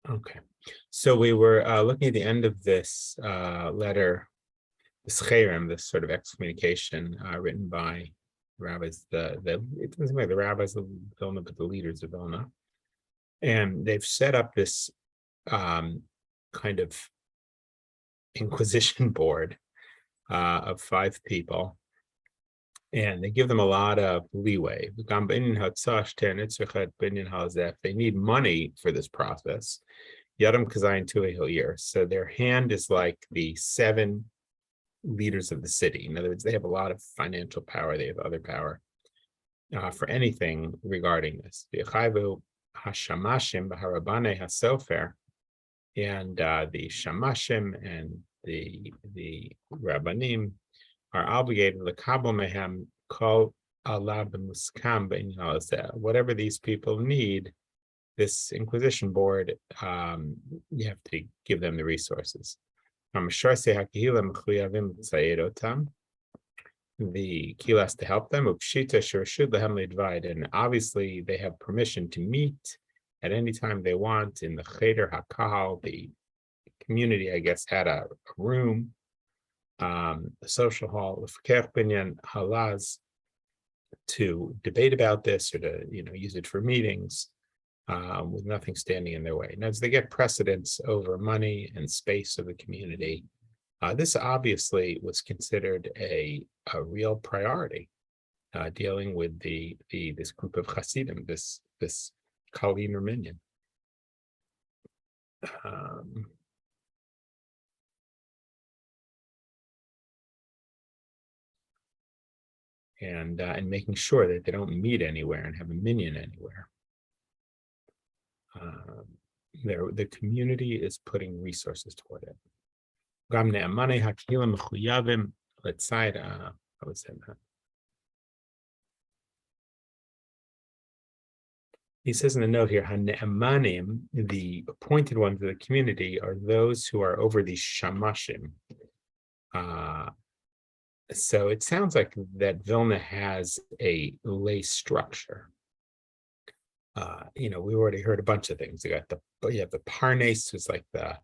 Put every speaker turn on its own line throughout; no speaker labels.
Okay. So we were looking at the end of this letter, this cherem, this sort of excommunication written by rabbis, it doesn't seem like the rabbis of Vilna, but the leaders of Vilna. And they've set up this kind of inquisition board of 5 people, and they give them a lot of leeway. If they need money for this process, Yadam Kazayin Tuehil year. So their hand is like the 7 leaders of the city. In other words, they have a lot of financial power. They have other power for anything regarding this. Hashamashim Baharabane Hasofer, and the Shamashim and the Rabbanim are obligated Lakabo Mehem Kol Allah B'Muskam B'In. Whatever these people need, this Inquisition board, you have to give them the resources. The Kehila has to help them, and obviously they have permission to meet at any time they want in the Cheder HaKahal. The community, I guess, had a room, a social hall, halaz, to debate about this or to use it for meetings. With nothing standing in their way. And as they get precedence over money and space of the community, this obviously was considered a real priority, dealing with this group of Chasidim, this Kali Minion. And making sure that they don't meet anywhere and have a minion anywhere. The community is putting resources toward it. Let's side. I would say that. He says in the note here, Hane'amanim, the appointed ones of the community, are those who are over the shamashim. So it sounds like that Vilna has a lay structure. We already heard a bunch of things. You have the Parnes, who's like the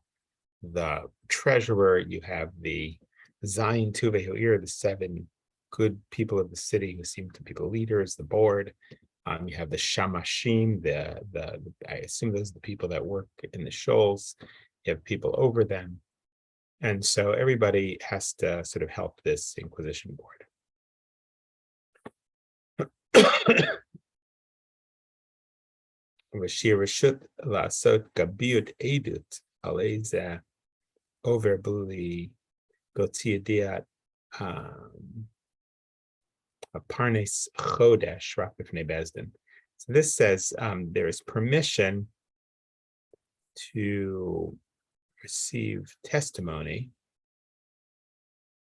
treasurer. You have the Zayin Tuvehoir, the 7 good people of the city who seem to be the leaders, the board. You have the Shamashim, I assume those are the people that work in the shoals. You have people over them. And so everybody has to sort of help this Inquisition board. Over Buli Gotia Parnes Chodesh Rapifne Bezdin. So this says there is permission to receive testimony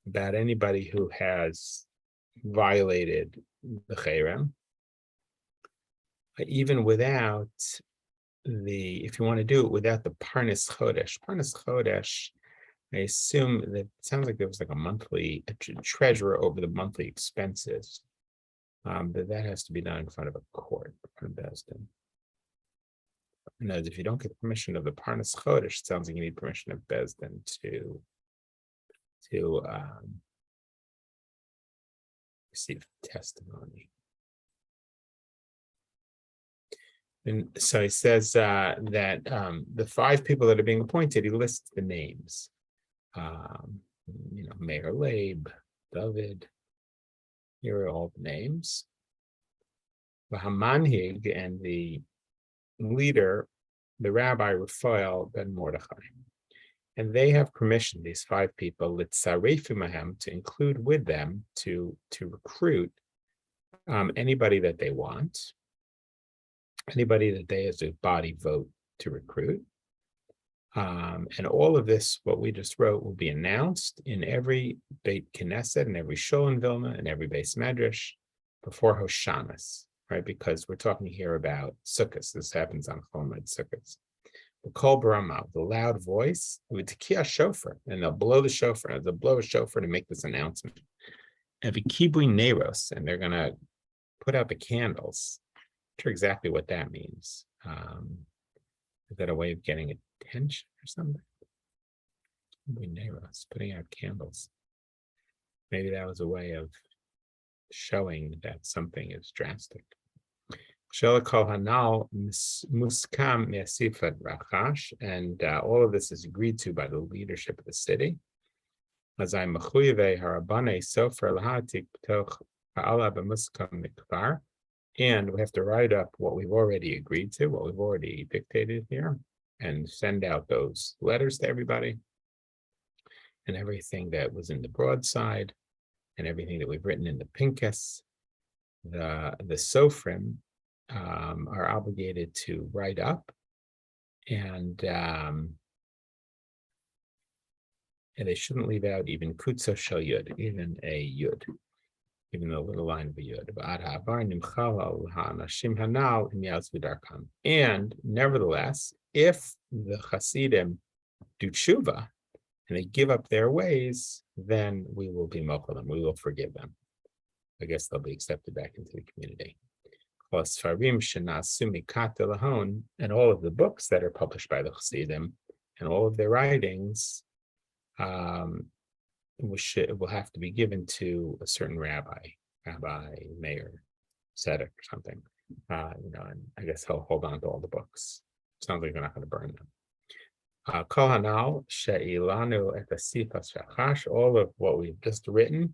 about anybody who has violated the cherem, even without if you want to do it without the Parnes Chodesh. Parnes Chodesh, I assume that it sounds like there was like a treasurer over the monthly expenses. But that has to be done in front of a court or Bezdin. In other words, if you don't get permission of the Parnes Chodesh, it sounds like you need permission of Bezdin to receive testimony. And so he says that the 5 people that are being appointed, he lists the names. Mayor Labe, David. Here are all the names. The Hamanhig and the leader, the Rabbi Raphael ben Mordechai. And they have permission, these 5 people, Litzarefimahem, to include with them to recruit anybody that they want, anybody that they as a body vote to recruit. And all of this, what we just wrote, will be announced in every Beit Knesset, and every Shul in Vilna, and every Beis Medrash before Hoshanas, right? Because we're talking here about Sukkot. This happens on Chol Moed Sukkot. The Kol Barama, the loud voice, with Tekiah Shofar, and they'll blow the shofar. They'll blow a shofar to make this announcement. And Vikibui Neros, and they're going to put out the candles. I'm not sure exactly what that means. Is that a way of getting attention or something? Neiros, putting out candles. Maybe that was a way of showing that something is drastic. And all of this is agreed to by the leadership of the city. And we have to write up what we've already agreed to, what we've already dictated here, and send out those letters to everybody, and everything that was in the broadside, and everything that we've written in the Pincus. The Sofrim are obligated to write up, and they shouldn't leave out even Kutso Shel Yud, even a Yud, even a little line of a Yud. And nevertheless, if the Chasidim do tshuva and they give up their ways, then we will be mochel them. We will forgive them. I guess they'll be accepted back into the community. And all of the books that are published by the Chasidim and all of their writings will have to be given to a certain rabbi, mayor, tzedek or something. And I guess he'll hold on to all the books. Sounds like they're not going to burn them. Kol hanal she'ilanu et asifas shachash, all of what we've just written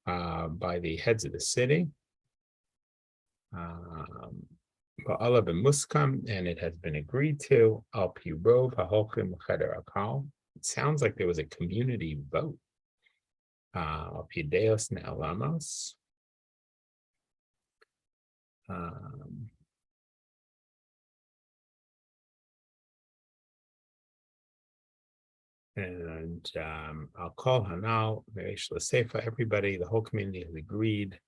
by the heads of the city. And it has been agreed to. Al pirov haholchim cheder akal. It sounds like there was a community vote. Al pideos ne'alamos. And I'll call Hanal, everybody, the whole community has agreed.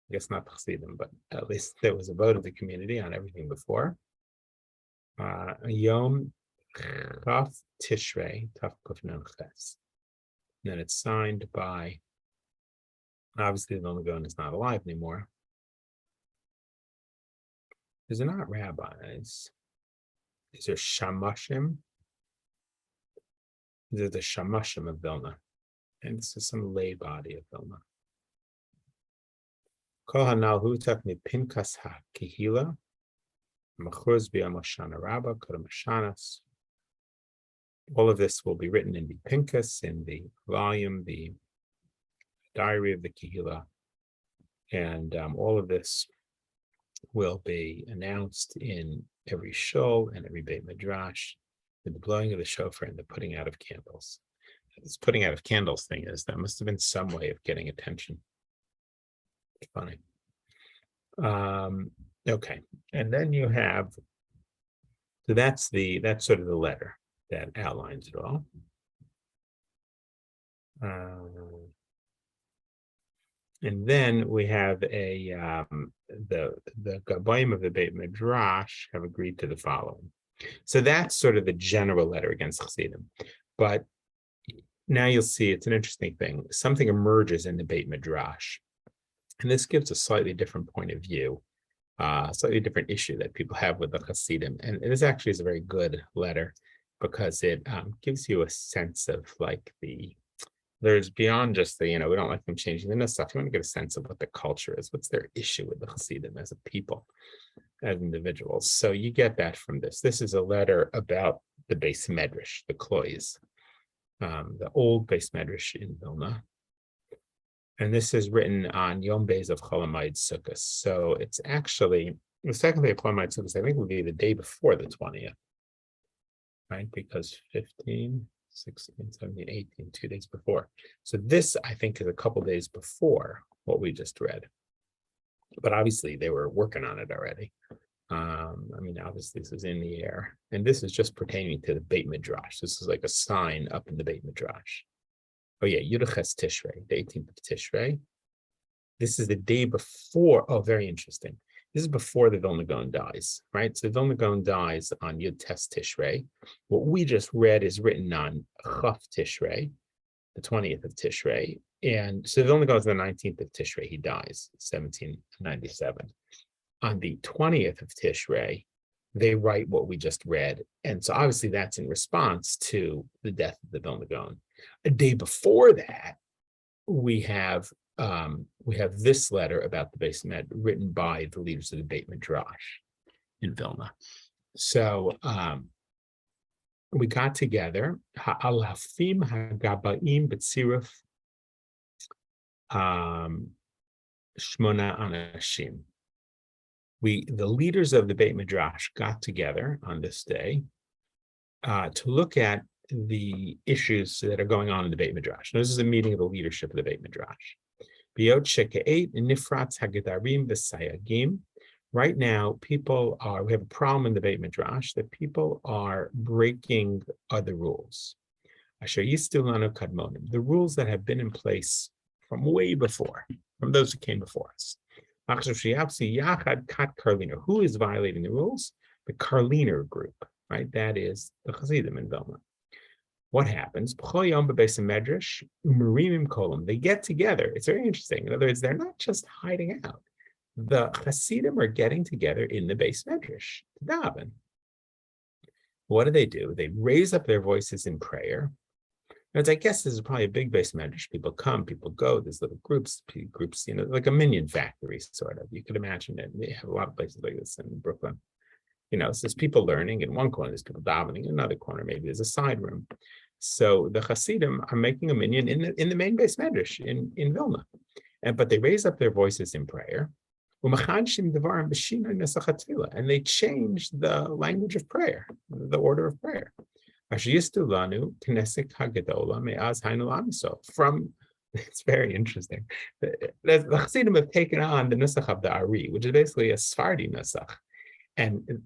I guess not Chasidim, but at least there was a vote of the community on everything before. Yom Chaf Tishrei Taf Kufnan Ches. Then it's signed by, obviously the Vilna is not alive anymore. Is there not rabbis? Is there Shamashim? These are the Shamashim of Vilna. And this is some lay body of Vilna. Kol hanal hu takni pinkas ha-kihila, machuz b'yom Hoshana Rabbah, kodem Hashanas. All of this will be written in the Pinkas, in the volume, the diary of the Kihila. And all of this will be announced in every shul and every Beit Midrash, with the blowing of the shofar and the putting out of candles. This putting out of candles thing that must have been some way of getting attention. It's funny. Okay, and then you have, so that's sort of the letter that outlines it all. And then we have the Gabayim of the Beit Midrash have agreed to the following. So that's sort of the general letter against Chasidim. But now you'll see it's an interesting thing. Something emerges in the Beit Midrash. And this gives a slightly different point of view, a slightly different issue that people have with the Chasidim. And this actually is a very good letter because it gives you a sense of there's beyond just we don't like them changing the stuff. You want to get a sense of what the culture is. What's their issue with the Chasidim as a people, as individuals? So you get that from this. This is a letter about the Beis Medrash, the Klois, the old Beis Medrash in Vilna. And this is written on Yom Beis of Chol Hamoed Sukkos. So it's actually, the second day of Chol Hamoed Sukkos, I think, would be the day before the 20th, right? Because 15, 16, 17, 18, 2 days before. So this, I think, is a couple days before what we just read. But obviously, they were working on it already. Obviously, this is in the air. And this is just pertaining to the Beit Midrash. This is like a sign up in the Beit Midrash. Oh yeah, Yudaches Tishrei, the 18th of Tishrei. This is the day before. Oh, very interesting. This is before the Vilna Gaon dies, right? So the Vilna Gaon dies on Yud Tes Tishrei. What we just read is written on Chaf Tishrei, the 20th of Tishrei. And so the Vilna Gaon is the 19th of Tishrei. He dies, 1797. On the 20th of Tishrei, they write what we just read. And so obviously that's in response to the death of the Vilna Gaon. A day before that, we have this letter about the Beis Med written by the leaders of the Beit Midrash in Vilna. So we got together, Ha'alafim Hagabaim B'tziruf Shmona Anashim. The leaders of the Beit Midrash got together on this day to look at the issues that are going on in the Beit Midrash. Now, this is a meeting of the leadership of the Beit Midrash. Biyot Sheke'et Nifratz Hagadarim V'Sayagim. Right now, we have a problem in the Beit Midrash that people are breaking other rules. Asher Yistu Lanu Kadmonim, the rules that have been in place from way before, from those who came before us. Who is violating the rules? The Karliner group, right? That is the Chasidim in Vilna. What happens? They get together. It's very interesting. In other words, they're not just hiding out. The Chasidim are getting together in the Beis Medrash to daven. What do? They raise up their voices in prayer. And I guess this is probably a big Beis Medrash. People come, people go. There's little groups, like a minion factory, sort of. You could imagine it. They have a lot of places like this in Brooklyn. So there's people learning in one corner, there's people davening in another corner. Maybe there's a side room. So the Chasidim are making a minyan in the main Beis Medrash in Vilna, but they raise up their voices in prayer. And they change the language of prayer, the order of prayer. It's very interesting. The Chasidim have taken on the nusach of the Ari, which is basically a Sephardi nusach.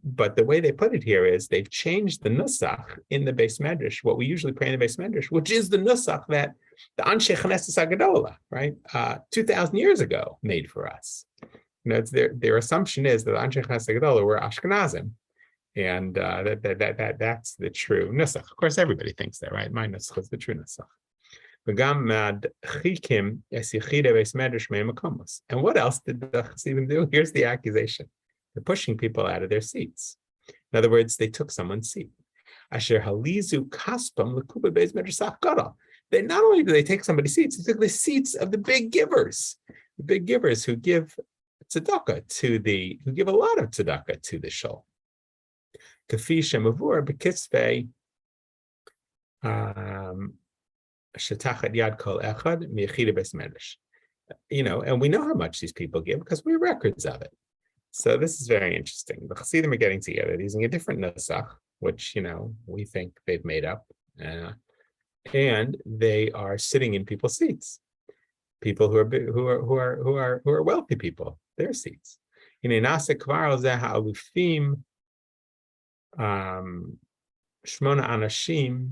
But the way they put it here is they've changed the nusach in the Beis Medrash, what we usually pray in the Beis Medrash, which is the nusach that the Anshe Knesset Hagadola, right, 2,000 years ago made for us. Their assumption is that the Anshe Knesset Hagadola were Ashkenazim, and that's the true nusach. Of course, everybody thinks that, right? My nusach is the true nusach. And what else did the Chasidim do? Here's the accusation. They're pushing people out of their seats. In other words, they took someone's seat. Asher halizu kaspam lekuba beis medrash gadol. They not only do they take somebody's seats, they took the seats of the big givers who give tzedakah who give a lot of tzedakah to the shul. Kafi shemavur bekisvei shetachat yad kol echad miyachida beis medrash. And we know how much these people give because we have records of it. So this is very interesting. The Chasidim are getting together using a different nusach, which we think they've made up, and they are sitting in people's seats. People who are wealthy people, their seats. Shmona anashim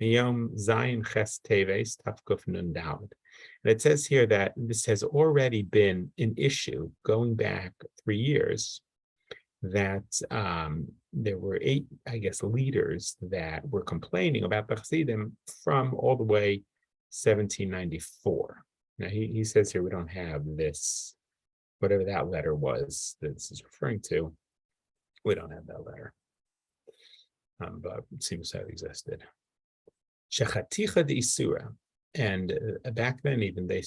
miyom zayin ches teves tafkuf nun daud. And it says here that this has already been an issue going back 3 years, that there were 8, I guess, leaders that were complaining about the Chasidim from all the way 1794. Now, he says here we don't have this, whatever that letter was that this is referring to, we don't have that letter, but it seems to have existed. Shechaticha de Isura. And back then, even they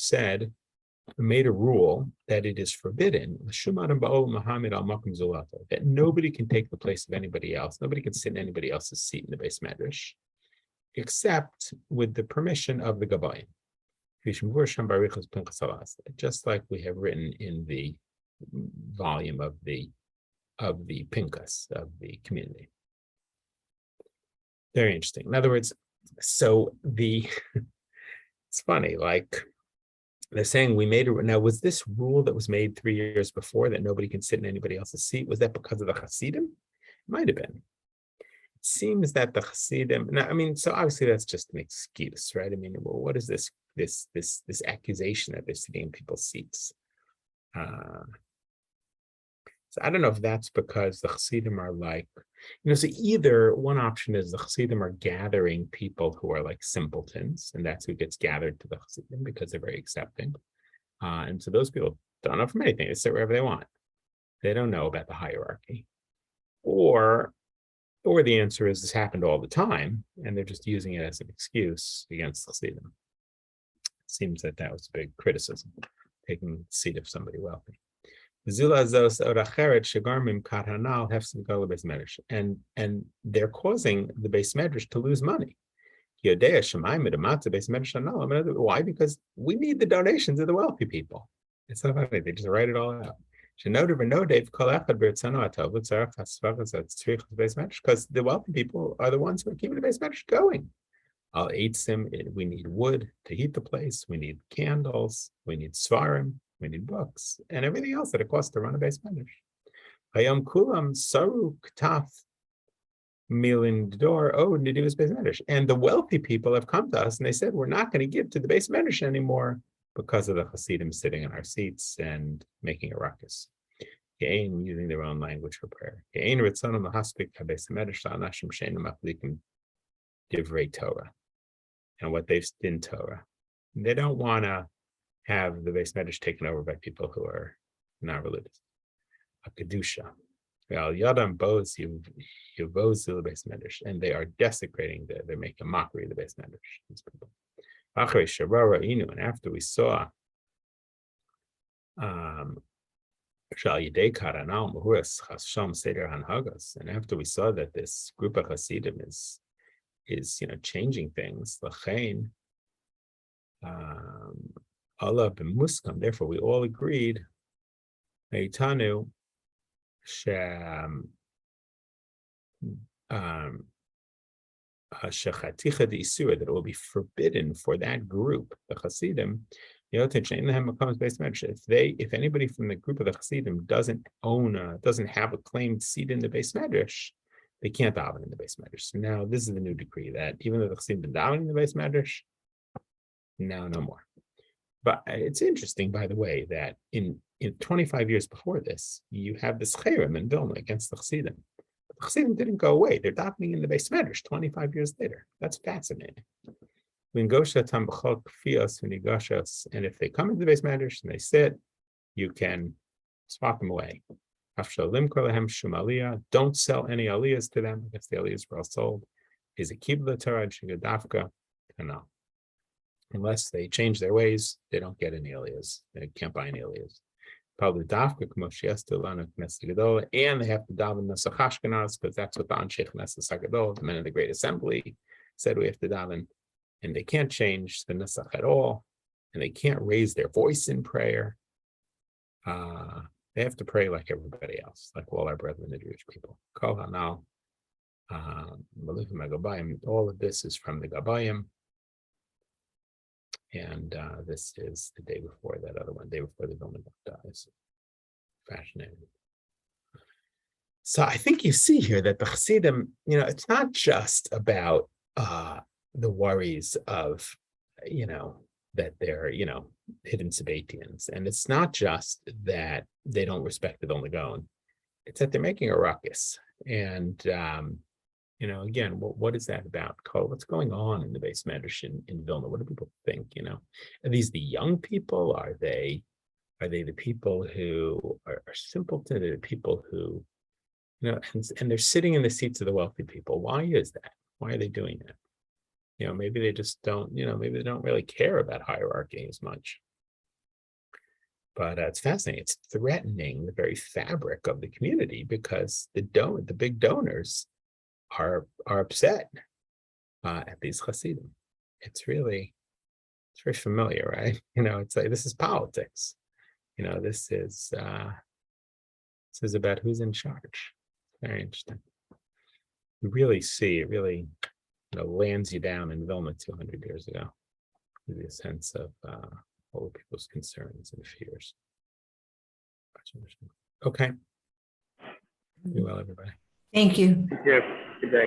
made a rule that it is forbidden that nobody can take the place of anybody else. Nobody can sit in anybody else's seat in the Beis Medrash, except with the permission of the Gabayim. Just like we have written in the volume of the Pinkas of the community. Very interesting. In other words, so it's funny, like they're saying we made it. Now, was this rule that was made 3 years before that nobody can sit in anybody else's seat? Was that because of the Chasidim? It might have been. It seems that the Chasidim. Now, so obviously that's just an excuse, right? Well, what is this accusation that they're sitting in people's seats? So I don't know if that's because the Chasidim are like, so either one option is the Chasidim are gathering people who are like simpletons, and that's who gets gathered to the Chasidim because they're very accepting. And so those people don't know from anything. They sit wherever they want. They don't know about the hierarchy. or the answer is this happened all the time, and they're just using it as an excuse against Chasidim. It seems that was a big criticism, taking the seat of somebody wealthy. And they're causing the Beis Medrash to lose money. Why? Because we need the donations of the wealthy people. It's so funny, they just write it all out. Because the wealthy people are the ones who are keeping the Beis Medrash going. I'll eat them. We need wood to heat the place. We need candles. We need svarim. We need books and everything else that it costs to run a Beis Medrash. Hayom kulam saru ktaf milin door. Oh, nidivus Beis Medrash. And the wealthy people have come to us and they said, we're not going to give to the Beis Medrash anymore because of the Chasidim sitting in our seats and making a ruckus. Using their own language for prayer. Divrei Torah, and what they've in Torah. They don't want to have the Beis Medrash taken over by people who are not religious. A kedusha, yadam boz yivozil Beis Medrash, and they are desecrating. They're making a mockery of the Beis Medrash. These people. And after we saw, and after we saw that this group of Hasidim is changing things. Allah b'muskam. Therefore, we all agreed. That it will be forbidden for that group, the Chasidim. If anybody from the group of the Chasidim doesn't have a claimed seat in the Beis Medrash, they can't daven in the Beis Medrash. So now this is the new decree that even though the Chasidim been davening in the Beis Medrash, now no more. But it's interesting, by the way, that in 25 years before this, you have this cherem in Vilna against the Chasidim. But the Chasidim didn't go away. They're davening in the Beis Medrash 25 years later. That's fascinating. And if they come into the Beis Medrash and they sit, you can swat them away. Don't sell any aliyahs to them. If the aliyahs were all sold, is a kibla Torah and shigadafka? No. Unless they change their ways, they don't get any aliyahs. They can't buy any aliyahs. Probably dafka k'moshias tulana k'nesset gadol, and they have to daven Nasach Ashkenaz because that's what the Anshe Knesset Hagadol, the men of the Great Assembly, said we have to daven, and they can't change the Nasach at all, and they can't raise their voice in prayer. They have to pray like everybody else, like all our brethren, the Jewish people. Kol hanal, all of this is from the Gabayim, and this is the day before that other one, day before the Vilna dies. Fascinating. So I think you see here that the Chasidim, it's not just about the worries of, that they're, hidden Sabbatians. And it's not just that they don't respect the Vilna Gaon. It's that they're making a ruckus. And, again, what is that about? What's going on in the Beis Medrash in Vilna? What do people think, Are these the young people? Are they the people who are simpleton? Are they the people who, and they're sitting in the seats of the wealthy people? Why is that? Why are they doing that? Maybe they just don't, maybe they don't really care about hierarchy as much. But it's fascinating. It's threatening the very fabric of the community because the big donors are upset at these Chasidim. It's very familiar, right? It's like this is politics. This is about who's in charge. Very interesting. You really see it. Really. Lands you down in Vilna 200 years ago. Gives you a sense of all people's concerns and fears. Okay. Be well, everybody.
Thank you.
Thank you. Good day.